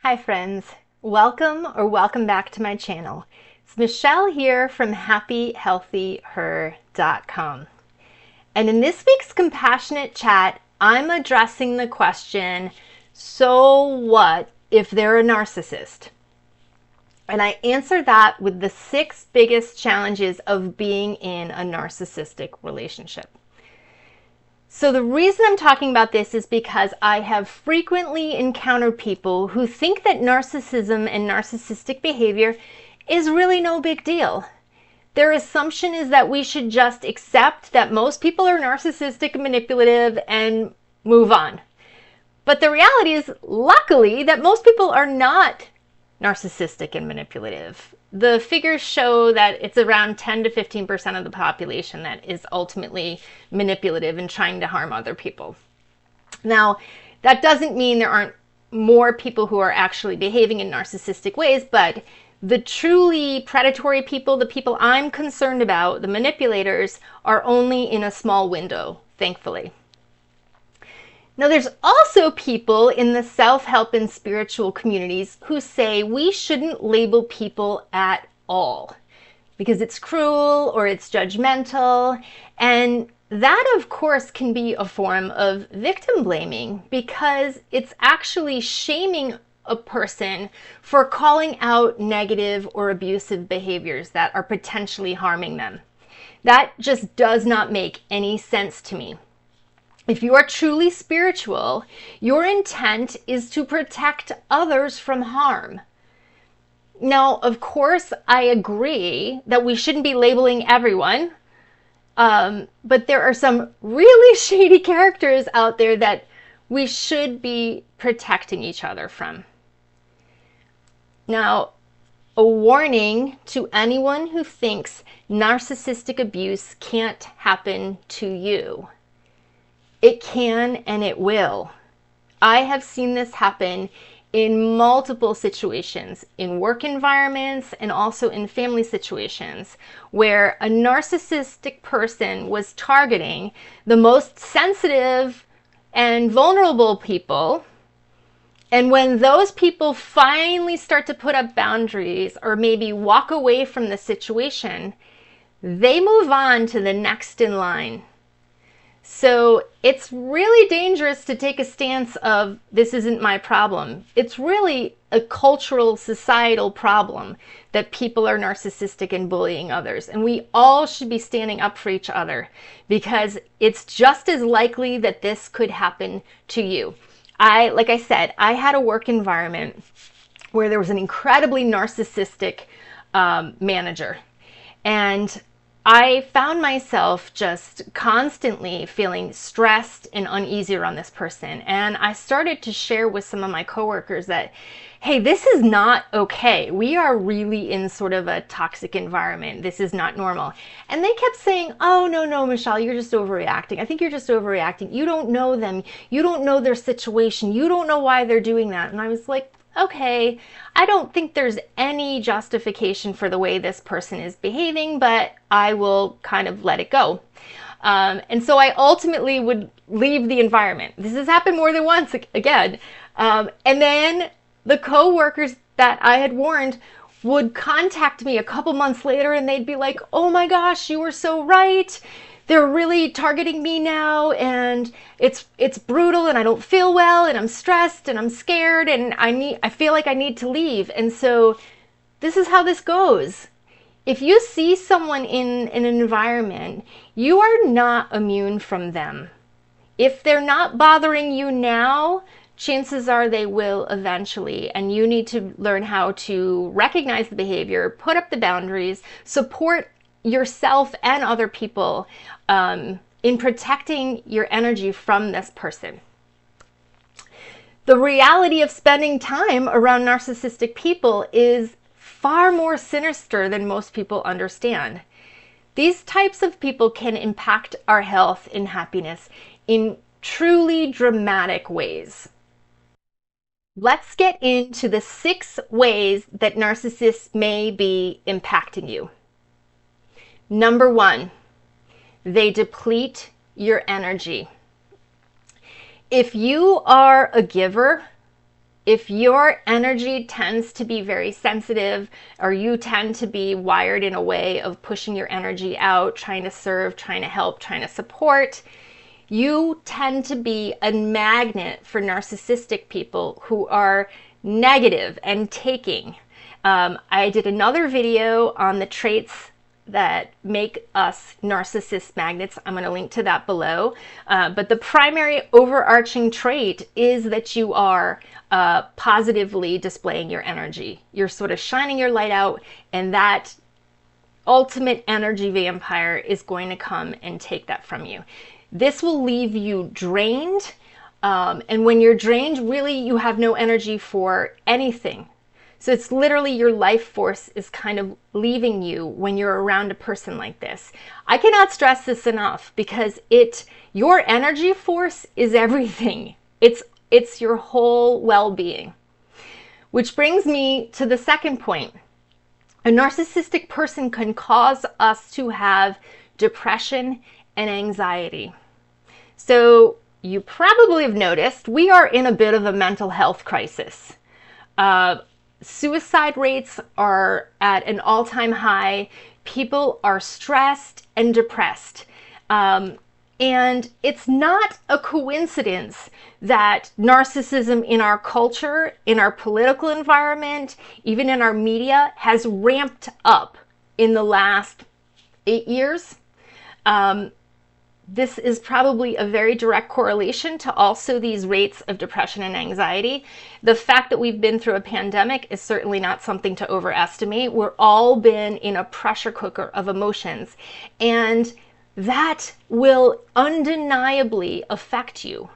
Hi friends, welcome back to my channel. It's Michelle here from happyhealthyher.com. And in this week's compassionate chat, I'm addressing the question, so what if they're a narcissist? And I answer that with the 6 biggest challenges of being in a narcissistic relationship. So the reason I'm talking about this is because I have frequently encountered people who think that narcissism and narcissistic behavior is really no big deal. Their assumption is that we should just accept that most people are narcissistic and manipulative and move on. But the reality is, luckily, that most people are not narcissistic and manipulative. The figures show that it's around 10 to 15% of the population that is ultimately manipulative and trying to harm other people. Now, that doesn't mean there aren't more people who are actually behaving in narcissistic ways, but the truly predatory people, the people I'm concerned about, the manipulators, are only in a small window, thankfully. Now, there's also people in the self-help and spiritual communities who say we shouldn't label people at all because it's cruel or it's judgmental. And that, of course, can be a form of victim blaming because it's actually shaming a person for calling out negative or abusive behaviors that are potentially harming them. That just does not make any sense to me. If you are truly spiritual, your intent is to protect others from harm. Now, of course, I agree that we shouldn't be labeling everyone, but there are some really shady characters out there that we should be protecting each other from. Now, a warning to anyone who thinks narcissistic abuse can't happen to you. It can and it will. I have seen this happen in multiple situations, in work environments and also in family situations, where a narcissistic person was targeting the most sensitive and vulnerable people. And when those people finally start to put up boundaries or maybe walk away from the situation, they move on to the next in line. So it's really dangerous to take a stance of this isn't my problem. It's really a cultural, societal problem that people are narcissistic and bullying others. And we all should be standing up for each other because it's just as likely that this could happen to you. Like I said, I had a work environment where there was an incredibly narcissistic manager. And I found myself just constantly feeling stressed and uneasy around this person. And I started to share with some of my coworkers that, hey, this is not okay. We are really in sort of a toxic environment. This is not normal. And they kept saying, oh, no, Michelle, you're just overreacting. I think you're just overreacting. You don't know them. You don't know their situation. You don't know why they're doing that. And I was like, okay, I don't think there's any justification for the way this person is behaving, but I will kind of let it go. And so I ultimately would leave the environment. This has happened more than once again. And then the coworkers that I had warned would contact me a couple months later and they'd be like, oh my gosh, you were so right. They're really targeting me now and it's brutal and I don't feel well and I'm stressed and I'm scared and I feel like I need to leave. And so this is how this goes. If you see someone in an environment, you are not immune from them. If they're not bothering you now, chances are they will eventually, and you need to learn how to recognize the behavior, put up the boundaries, support yourself and other people in protecting your energy from this person. The reality of spending time around narcissistic people is far more sinister than most people understand. These types of people can impact our health and happiness in truly dramatic ways. Let's get into the 6 ways that narcissists may be impacting you. Number 1, they deplete your energy. If you are a giver, If your energy tends to be very sensitive, or you tend to be wired in a way of pushing your energy out, trying to serve, trying to help, trying to support, you tend to be a magnet for narcissistic people who are negative and taking. I did another video on the traits that make us narcissist magnets. I'm going to link to that below. But the primary overarching trait is that you are positively displaying your energy. You're sort of shining your light out, and that ultimate energy vampire is going to come and take that from you. This will leave you drained. And when you're drained, really, you have no energy for anything. So it's literally your life force is kind of leaving you when you're around a person like this. I cannot stress this enough, because your energy force is everything. It's your whole well-being. Which brings me to the second point. A narcissistic person can cause us to have depression and anxiety. So you probably have noticed we are in a bit of a mental health crisis. Suicide rates are at an all-time high. People are stressed and depressed. And it's not a coincidence that narcissism in our culture, in our political environment, even in our media, has ramped up in the last 8 years. This is probably a very direct correlation to also these rates of depression and anxiety. The fact that we've been through a pandemic is certainly not something to overestimate. We're all been in a pressure cooker of emotions, and that will undeniably affect you.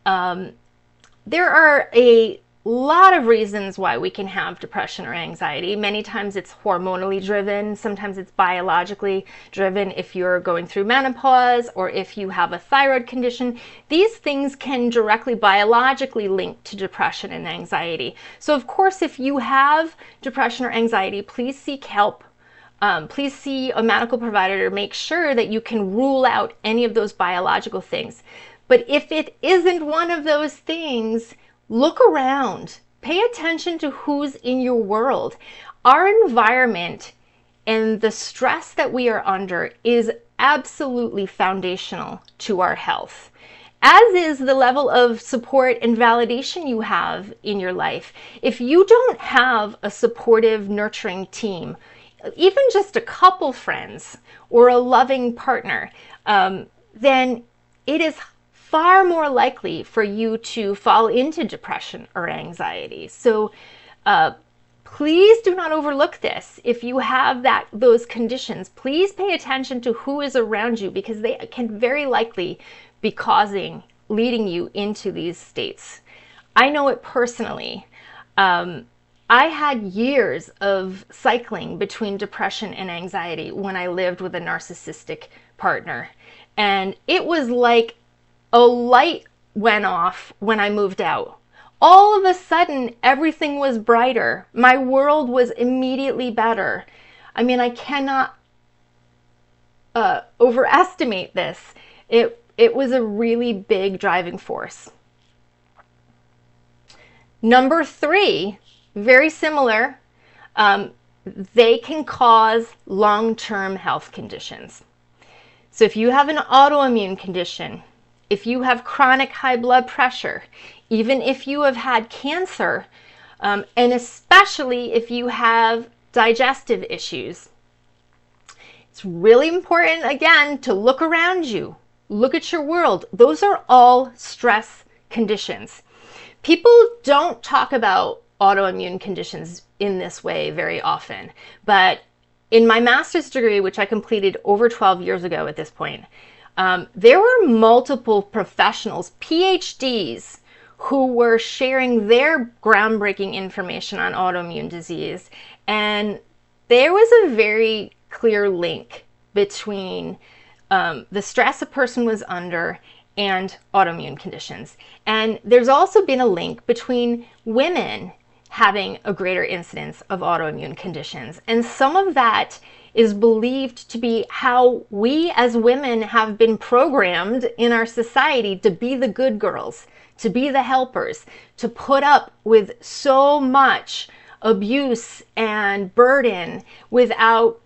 There are a lot of reasons why we can have depression or anxiety. Many times it's hormonally driven. Sometimes it's biologically driven if you're going through menopause or if you have a thyroid condition. These things can directly biologically link to depression and anxiety. So of course, if you have depression or anxiety, please seek help. Please see a medical provider to make sure that you can rule out any of those biological things. But if it isn't one of those things, look around. Pay attention to who's in your world. Our environment and the stress that we are under is absolutely foundational to our health, as is the level of support and validation you have in your life. If you don't have a supportive, nurturing team, even just a couple friends or a loving partner, then it is far more likely for you to fall into depression or anxiety. So please do not overlook this. If you have those conditions, please pay attention to who is around you, because they can very likely be leading you into these states. I know it personally. I had years of cycling between depression and anxiety when I lived with a narcissistic partner. And it was like a light went off when I moved out. All of a sudden, everything was brighter. My world was immediately better. I mean, I cannot overestimate this. It was a really big driving force. Number 3, very similar, they can cause long-term health conditions. So if you have an autoimmune condition, if you have chronic high blood pressure, even if you have had cancer, and especially if you have digestive issues, it's really important, again, to look around you. Look at your world. Those are all stress conditions. People don't talk about autoimmune conditions in this way very often, but in my master's degree, which I completed over 12 years ago at this point, there were multiple professionals, PhDs, who were sharing their groundbreaking information on autoimmune disease. And there was a very clear link between the stress a person was under and autoimmune conditions. And there's also been a link between women having a greater incidence of autoimmune conditions. And some of that is believed to be how we as women have been programmed in our society to be the good girls, to be the helpers, to put up with so much abuse and burden without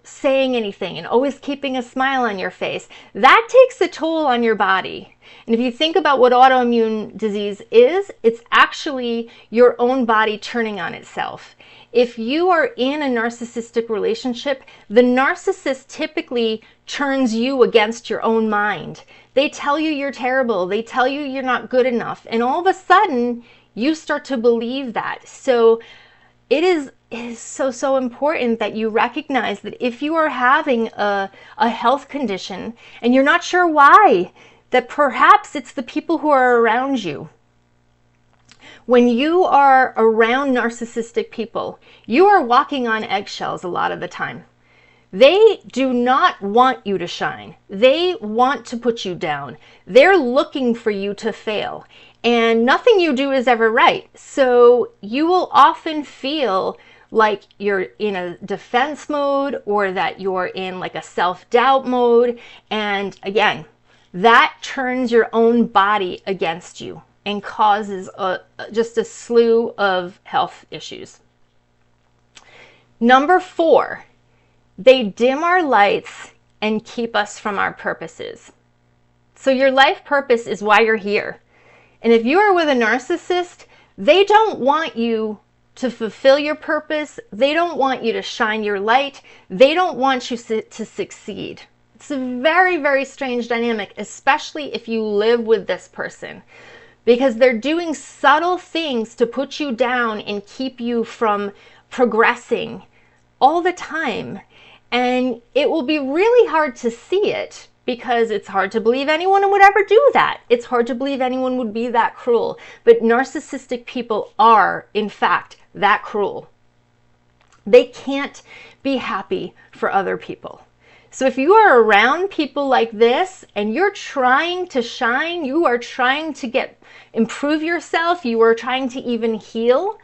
saying anything and always keeping a smile on your face. That takes a toll on your body. And if you think about what autoimmune disease is, it's actually your own body turning on itself. If you are in a narcissistic relationship, the narcissist typically turns you against your own mind. They tell you you're terrible. They tell you you're not good enough. And all of a sudden, you start to believe that. So it is so important that you recognize that if you are having a health condition and you're not sure why, that perhaps it's the people who are around you. When you are around narcissistic people, you are walking on eggshells a lot of the time. They do not want you to shine. They want to put you down. They're looking for you to fail. And nothing you do is ever right. So you will often feel like you're in a defense mode or that you're in like a self-doubt mode. And again, that turns your own body against you and causes just a slew of health issues. Number 4, they dim our lights and keep us from our purposes. So your life purpose is why you're here. And if you are with a narcissist, they don't want you to fulfill your purpose. They don't want you to shine your light. They don't want you to succeed. It's a very, very strange dynamic, especially if you live with this person, because they're doing subtle things to put you down and keep you from progressing all the time. And it will be really hard to see it because it's hard to believe anyone would ever do that. It's hard to believe anyone would be that cruel. But narcissistic people are, in fact, that cruel. They can't be happy for other people. So if you are around people like this and you're trying to shine, you are trying to improve yourself, you are trying to even heal,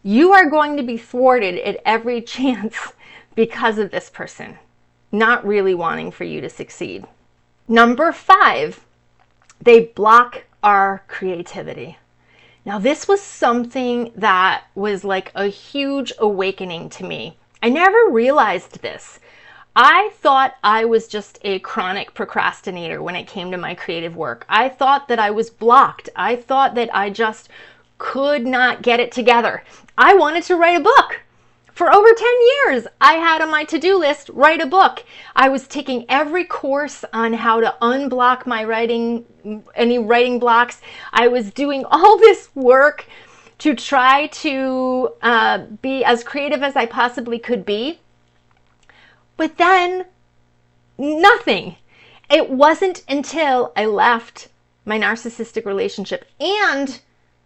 you are going to be thwarted at every chance because of this person not really wanting for you to succeed. Number 5, they block our creativity. Now, this was something that was like a huge awakening to me. I never realized this. I thought I was just a chronic procrastinator when it came to my creative work. I thought that I was blocked. I thought that I just could not get it together. I wanted to write a book. For over 10 years, I had on my to-do list, write a book. I was taking every course on how to unblock my any writing blocks. I was doing all this work to try to be as creative as I possibly could be. But then, nothing. It wasn't until I left my narcissistic relationship and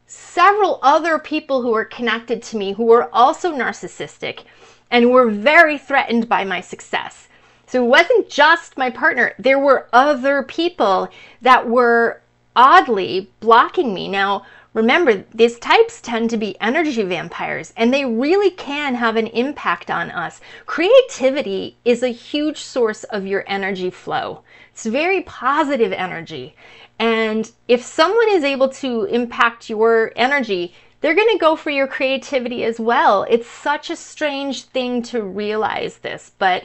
several other people who were connected to me who were also narcissistic and were very threatened by my success. So it wasn't just my partner. There were other people that were oddly blocking me. Now, remember, these types tend to be energy vampires, and they really can have an impact on us. Creativity is a huge source of your energy flow. It's very positive energy. And if someone is able to impact your energy, they're going to go for your creativity as well. It's such a strange thing to realize this, but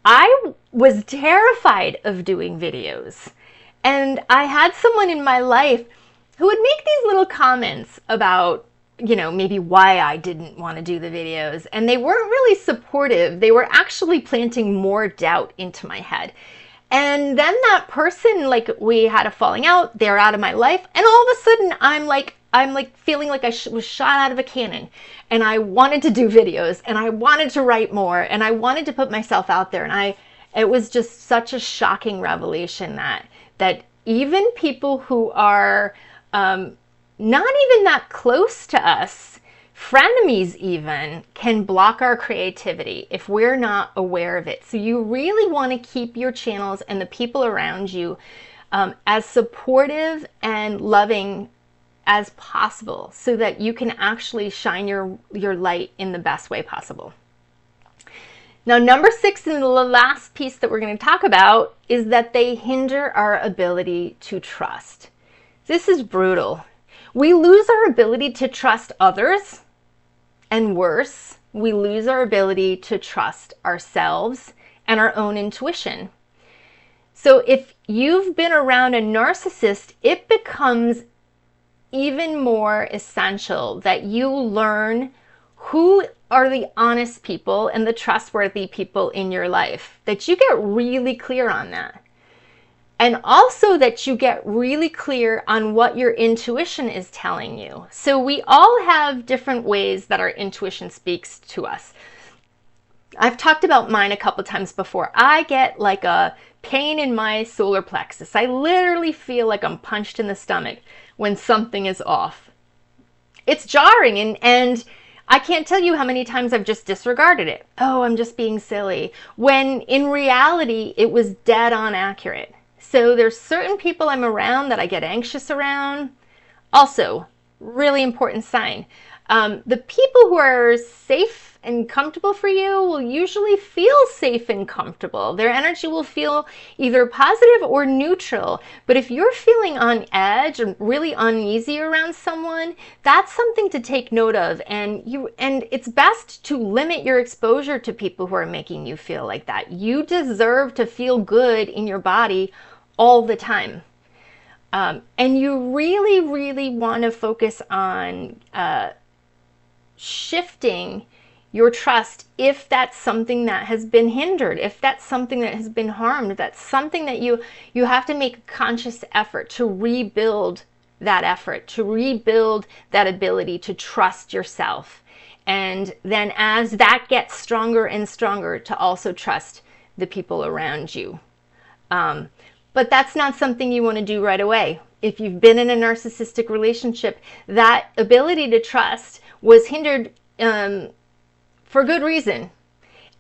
I was terrified of doing videos. And I had someone in my life who would make these little comments about, maybe why I didn't want to do the videos. And they weren't really supportive. They were actually planting more doubt into my head. And then that person, we had a falling out, they're out of my life. And all of a sudden I'm feeling like I was shot out of a cannon. And I wanted to do videos and I wanted to write more and I wanted to put myself out there. And it was just such a shocking revelation that even people who are not even that close to us, frenemies even, can block our creativity if we're not aware of it. So you really want to keep your channels and the people around you as supportive and loving as possible so that you can actually shine your light in the best way possible. Now, number 6, and the last piece that we're going to talk about, is that they hinder our ability to trust. This is brutal. We lose our ability to trust others, and worse, we lose our ability to trust ourselves and our own intuition. So if you've been around a narcissist, it becomes even more essential that you learn who are the honest people and the trustworthy people in your life, that you get really clear on that. And also that you get really clear on what your intuition is telling you. So we all have different ways that our intuition speaks to us. I've talked about mine a couple times before. I get like a pain in my solar plexus. I literally feel like I'm punched in the stomach when something is off. It's jarring, and I can't tell you how many times I've just disregarded it. Oh, I'm just being silly. When in reality, it was dead on accurate. So there's certain people I'm around that I get anxious around. Also, really important sign. The people who are safe and comfortable for you will usually feel safe and comfortable. Their energy will feel either positive or neutral. But if you're feeling on edge or really uneasy around someone, that's something to take note of. And it's best to limit your exposure to people who are making you feel like that. You deserve to feel good in your body all the time. And you really, really want to focus on shifting your trust if that's something that has been hindered, if that's something that has been harmed, if that's something that you have to make a conscious effort to rebuild that effort, to rebuild that ability to trust yourself. And then as that gets stronger and stronger, to also trust the people around you. But that's not something you want to do right away. If you've been in a narcissistic relationship, that ability to trust was hindered for good reason.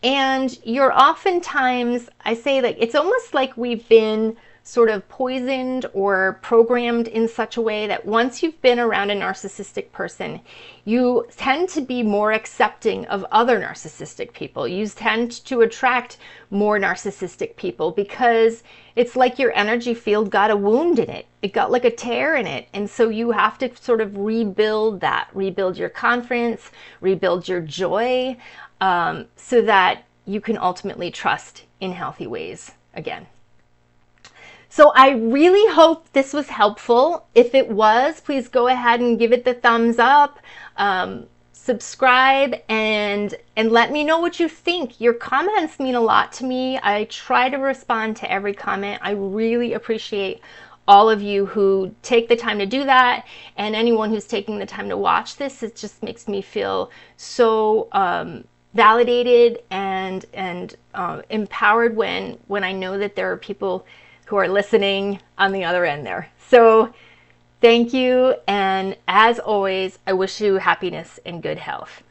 And you're oftentimes, I say, like, it's almost like we've been sort of poisoned or programmed in such a way that once you've been around a narcissistic person, you tend to be more accepting of other narcissistic people. You tend to attract more narcissistic people because it's like your energy field got a wound in it. It got like a tear in it. And so you have to sort of rebuild that, rebuild your confidence, rebuild your joy, so that you can ultimately trust in healthy ways again. So I really hope this was helpful. If it was, please go ahead and give it the thumbs up, subscribe, and let me know what you think. Your comments mean a lot to me. I try to respond to every comment. I really appreciate all of you who take the time to do that, and anyone who's taking the time to watch this. It just makes me feel so validated and empowered when I know that there are people who are listening on the other end there. So thank you, and as always, I wish you happiness and good health.